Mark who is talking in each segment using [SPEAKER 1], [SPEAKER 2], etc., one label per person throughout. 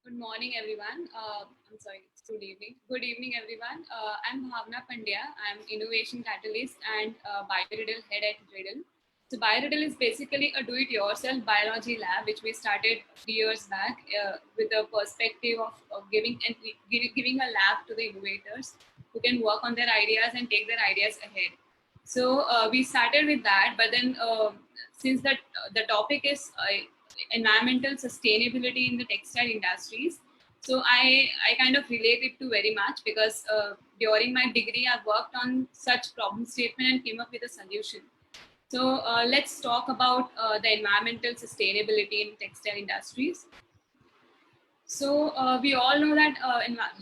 [SPEAKER 1] Good morning, everyone. I'm sorry, it's good evening. Good evening, everyone. I'm Bhavna Pandya. I'm Innovation Catalyst and BioRiddle Head at Riddle. So, BioRiddle is basically a do-it-yourself biology lab, which we started 3 years back with a perspective of giving a lab to the innovators who can work on their ideas and take their ideas ahead. So, we started with that, but then since the topic is environmental sustainability in the textile industries, so I kind of relate it to very much because during my degree I worked on such problem statement and came up with a solution. So let's talk about the environmental sustainability in textile industries. So we all know that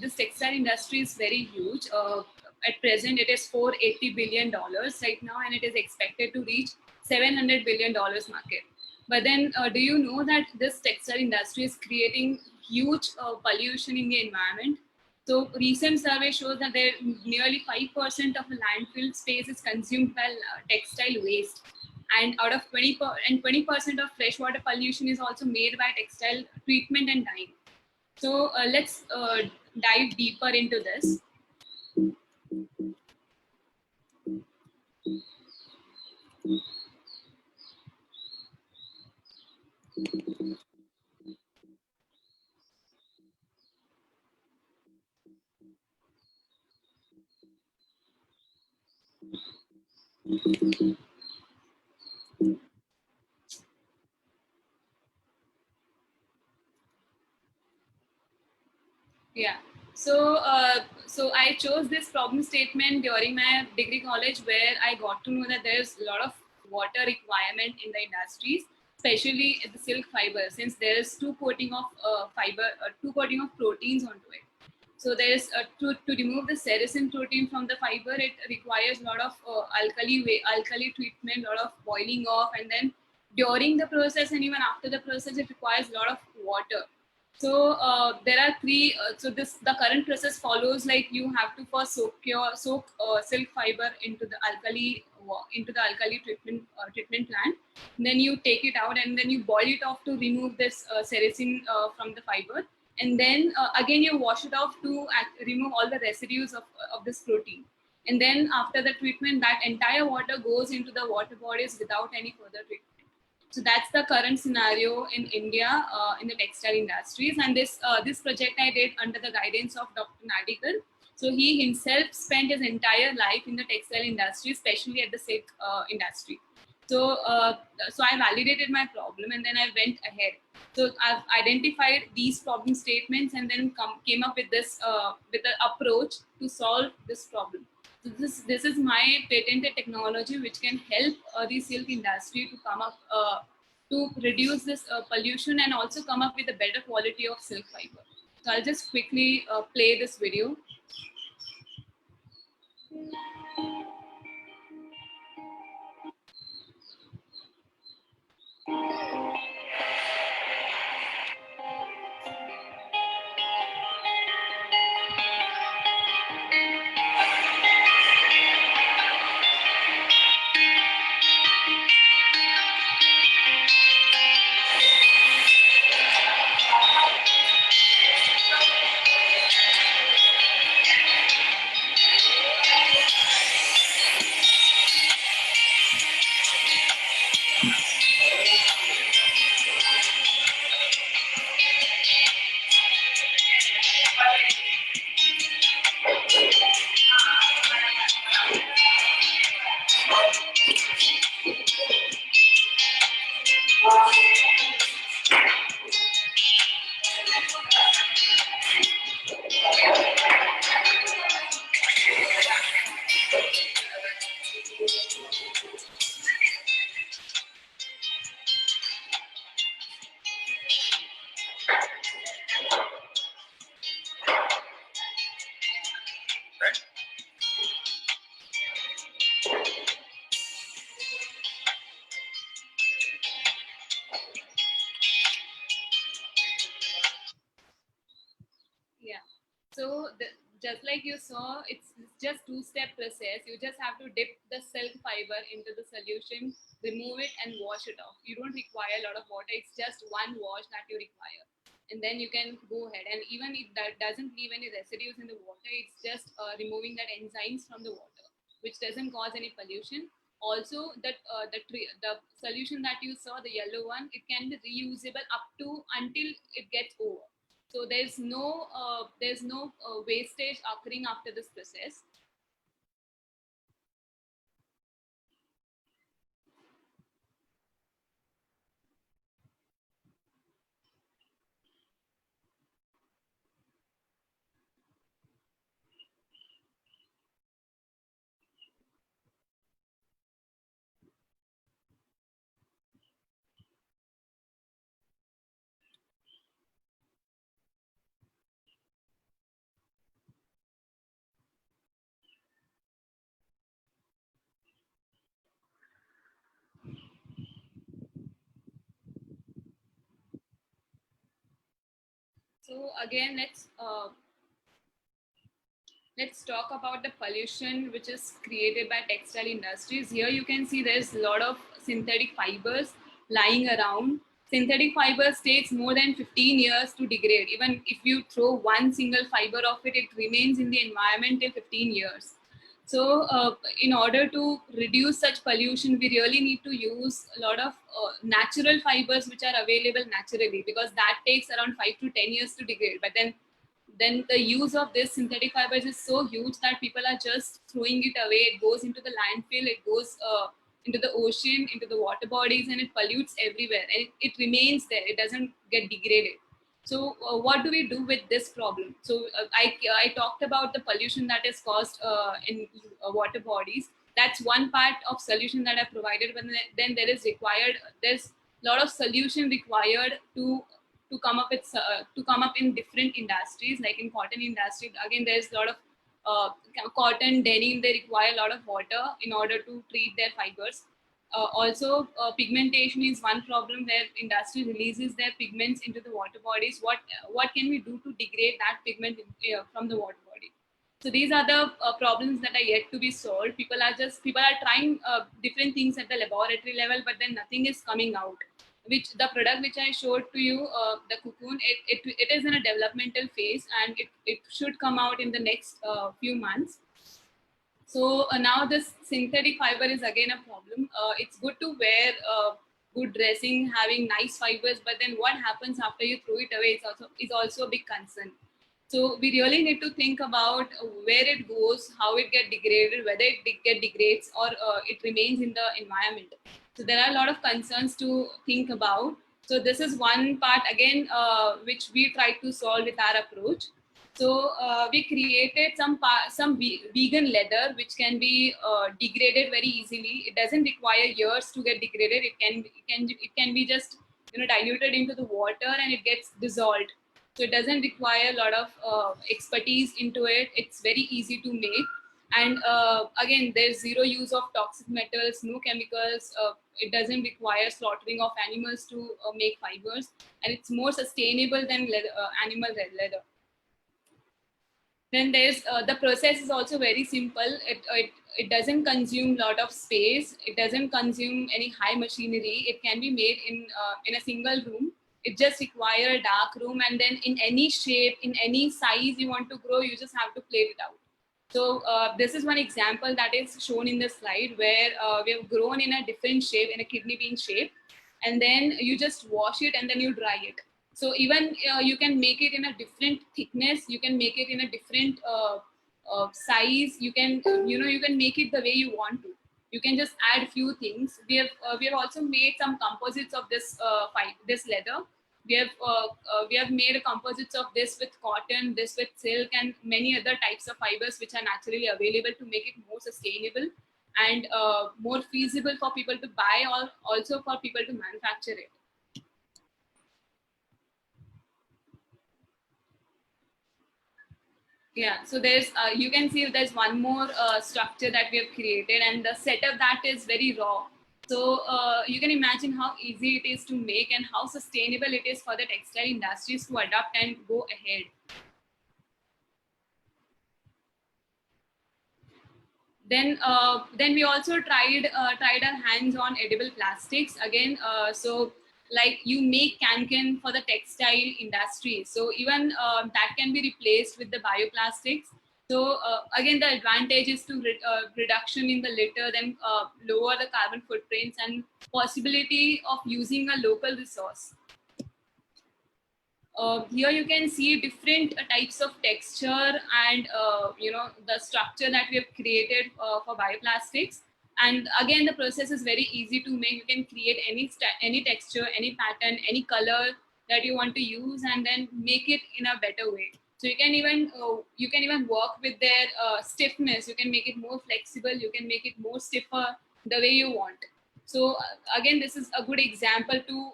[SPEAKER 1] this textile industry is very huge. At present, it is $480 billion right now, and it is expected to reach $700 billion market. But then, do you know that this textile industry is creating huge pollution in the environment? So recent survey shows that there nearly 5% of landfill space is consumed by textile waste, and out of 20% of freshwater pollution is also made by textile treatment and dyeing. So let's dive deeper into this. Yeah. So I chose this problem statement during my degree college, where I got to know that there's a lot of water requirement in the industries, especially the silk fiber, since there is two coating of two coating of proteins onto it. So there's to remove the sericin protein from the fiber, it requires a lot of alkali treatment, a lot of boiling off, and then during the process and even after the process, it requires a lot of water. So there are three. So this the current process follows like you have to first soak silk fiber into the alkali treatment plant. Then you take it out and then you boil it off to remove this sericin from the fiber, and then again you wash it off to remove all the residues of this protein. And then after the treatment, that entire water goes into the water bodies without any further treatment. So that's the current scenario in India in the textile industries. And this project I did under the guidance of Dr. Nadikar. So he himself spent his entire life in the textile industry, especially at the silk industry. So so I validated my problem and then I went ahead. So I've identified these problem statements and then came up with this with the approach to solve this problem. So this is my patented technology which can help the silk industry to come up to reduce this pollution and also come up with a better quality of silk fiber. So I'll just quickly play this video. Yeah. So just like you saw, it's just two-step process. You just have to dip the silk fiber into the solution, remove it, and wash it off. You don't require a lot of water. It's just one wash that you require. and then you can go ahead. And even if that doesn't leave any residues in the water, it's just removing that enzymes from the water, which doesn't cause any pollution. Also, that the solution that you saw, the yellow one, it can be reusable up to until it gets over. So there's no wastage occurring after this process. So again, let's talk about the pollution which is created by textile industries. Here you can see there's a lot of synthetic fibers lying around. Synthetic fibers takes more than 15 years to degrade. Even if you throw one single fiber of it, it remains in the environment till 15 years. So in order to reduce such pollution, we really need to use a lot of natural fibers which are available naturally, because that takes around 5 to 10 years to degrade. But then the use of this synthetic fibers is so huge that people are just throwing it away. It goes into the landfill, it goes into the ocean, into the water bodies, and it pollutes everywhere, and it remains there, it doesn't get degraded. So what do we do with this problem? So I talked about the pollution that is caused in water bodies. That's one part of solution that I provided. But then there's a lot of solution required to come up with to come up in different industries. Like in cotton industry, again there's a lot of cotton denim, they require a lot of water in order to treat their fibers. Also, pigmentation is one problem where industry releases their pigments into the water bodies. What can we do to degrade that pigment from the water body? So these are the problems that are yet to be solved. People are trying different things at the laboratory level, but then nothing is coming out. Which the product which I showed to you, the cocoon, it is in a developmental phase, and it should come out in the next few months. So now this synthetic fiber is again a problem. It's good to wear good dressing, having nice fibers, but then what happens after you throw it away is also a big concern. So we really need to think about where it goes, how it get degraded, whether get degrades or it remains in the environment. So there are a lot of concerns to think about. So this is one part again which we try to solve with our approach. So we created some vegan leather which can be degraded very easily. It doesn't require years to get degraded. It can be just diluted into the water and it gets dissolved. So it doesn't require a lot of expertise into it. It's very easy to make. And again, there's zero use of toxic metals, no chemicals. It doesn't require slaughtering of animals to make fibers, and it's more sustainable than animal leather. Then there's the process is also very simple. It doesn't consume a lot of space. It doesn't consume any high machinery. It can be made in a single room. It just require a dark room, and then in any shape, in any size you want to grow, you just have to plate it out. So this is one example that is shown in the slide, where we have grown in a different shape, in a kidney bean shape, and then you just wash it and then you dry it. So even you can make it in a different thickness, you can make it in a different size. You can make it the way you want to. You can just add few things. We have also made some composites of this leather. We have made composites of this with cotton, this with silk, and many other types of fibers which are naturally available to make it more sustainable and more feasible for people to buy, or also for people to manufacture it. Yeah, so there's you can see there's one more structure that we have created, and the setup that is very raw. So you can imagine how easy it is to make and how sustainable it is for the textile industries to adapt and go ahead. Then we also tried our hands on edible plastics again. So like you make can for the textile industry. So even that can be replaced with the bioplastics. So again, the advantage is to reduction in the litter, then lower the carbon footprints and possibility of using a local resource. Here you can see different types of texture and the structure that we have created for bioplastics. And again, the process is very easy to make. You can create any texture, any pattern, any color that you want to use, and then make it in a better way. So you can even work with their stiffness. You can make it more flexible. You can make it more stiffer the way you want. So again, this is a good example to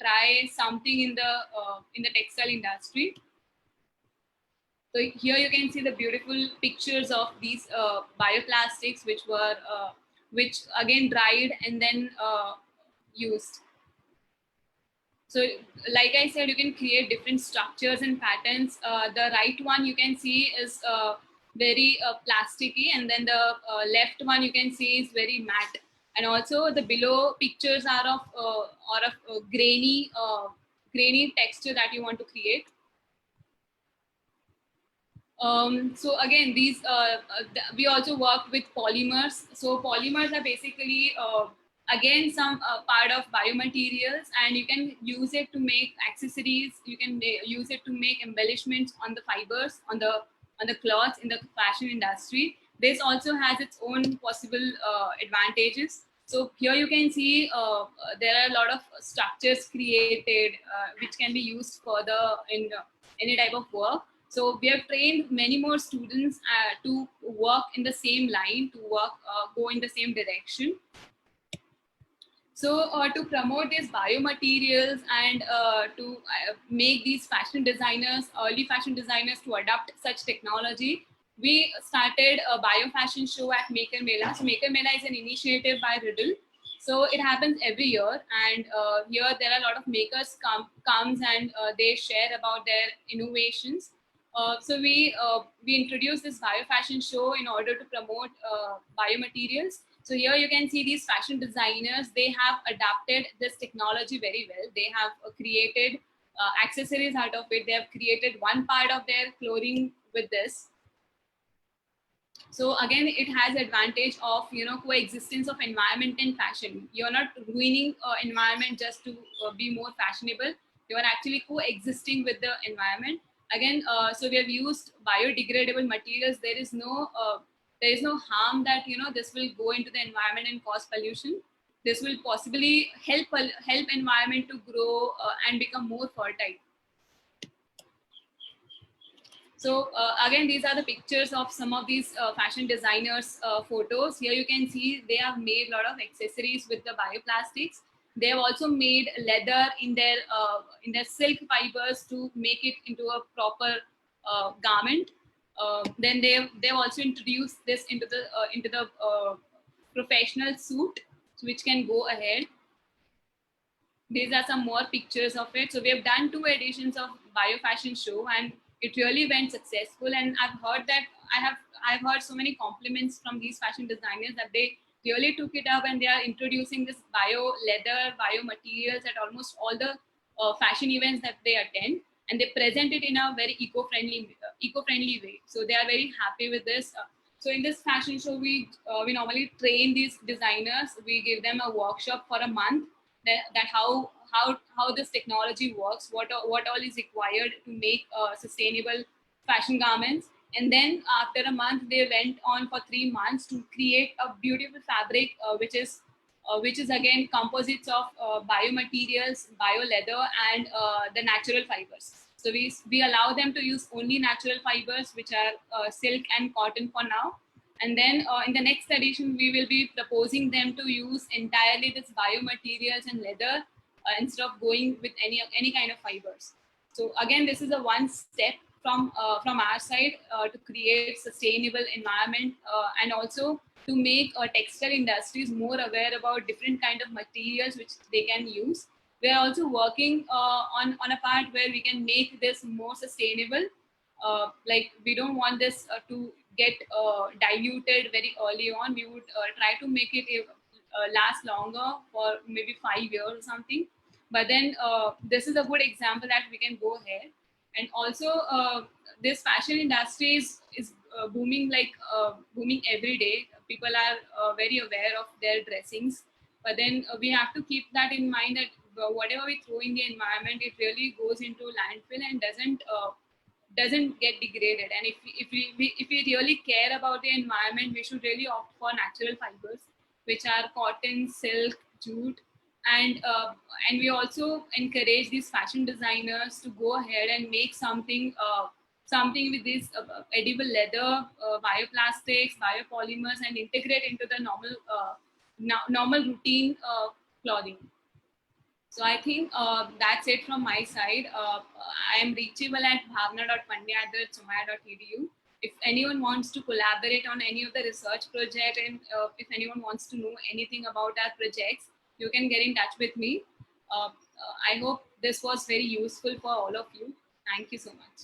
[SPEAKER 1] try something in the textile industry. So here you can see the beautiful pictures of these bioplastics, which again dried and then used. So like I said, you can create different structures and patterns. The right one you can see is very plasticky, and then the left one you can see is very matte. And also the below pictures are of grainy texture that you want to create. So again, we also work with polymers. So polymers are basically again some part of biomaterials, and you can use it to make accessories. You can use it to make embellishments on the fibers, on the cloths in the fashion industry. This also has its own possible advantages. So here you can see there are a lot of structures created which can be used further in any type of work. So we have trained many more students to work in the same line, to go in the same direction. So to promote these biomaterials and to make these fashion designers, early fashion designers, to adopt such technology, we started a bio fashion show at Maker Mela. So Maker Mela is an initiative by Riddle. So it happens every year, and here there are a lot of makers comes and they share about their innovations. So we introduced this bio fashion show in order to promote biomaterials. So here you can see these fashion designers, they have adapted this technology very well. They have created accessories out of it. They have created one part of their clothing with this. So again, it has advantage of coexistence of environment and fashion. You're not ruining environment just to be more fashionable. You are actually coexisting with the environment. Again, so we have used biodegradable materials. There is no harm that this will go into the environment and cause pollution. This will possibly help environment to grow and become more fertile. So again, these are the pictures of some of these fashion designers' photos. Here you can see they have made a lot of accessories with the bioplastics. They have also made leather in their silk fibers to make it into a proper garment. Then they've also introduced this into the professional suit, which can go ahead. These are some more pictures of it. So we have done 2 editions of bio fashion show, and it really went successful. And I've heard so many compliments from these fashion designers that they really took it up, and they are introducing this bio leather, bio materials at almost all the fashion events that they attend, and they present it in a very eco-friendly way. So they are very happy with this. So in this fashion show, we normally train these designers. We give them a workshop for a month, that how this technology works, what all is required to make sustainable fashion garments. And then after a month, they went on for 3 months to create a beautiful fabric, which is again composites of biomaterials, bio leather, and the natural fibers. So we allow them to use only natural fibers, which are silk and cotton for now. And then in the next edition, we will be proposing them to use entirely this biomaterials and leather instead of going with any kind of fibers. So again, this is a one step from our side to create sustainable environment, and also to make textile industries more aware about different kind of materials which they can use. We are also working on a part where we can make this more sustainable. Like we don't want this to get diluted very early on. We would try to make it last longer for maybe 5 years or something. But then this is a good example that we can go ahead. And also this fashion industry is booming, like booming every day. People are very aware of their dressings, but then we have to keep that in mind that whatever we throw in the environment, it really goes into landfill and doesn't get degraded. And if we really care about the environment, we should really opt for natural fibers, which are cotton, silk, jute. And we also encourage these fashion designers to go ahead and make something with this edible leather, bioplastics, biopolymers, and integrate into the normal routine clothing. So I think that's it from my side. I am reachable at bhavna.pandya@somaya.edu. If anyone wants to collaborate on any of the research project, and if anyone wants to know anything about our projects, you can get in touch with me. I hope this was very useful for all of you. Thank you so much.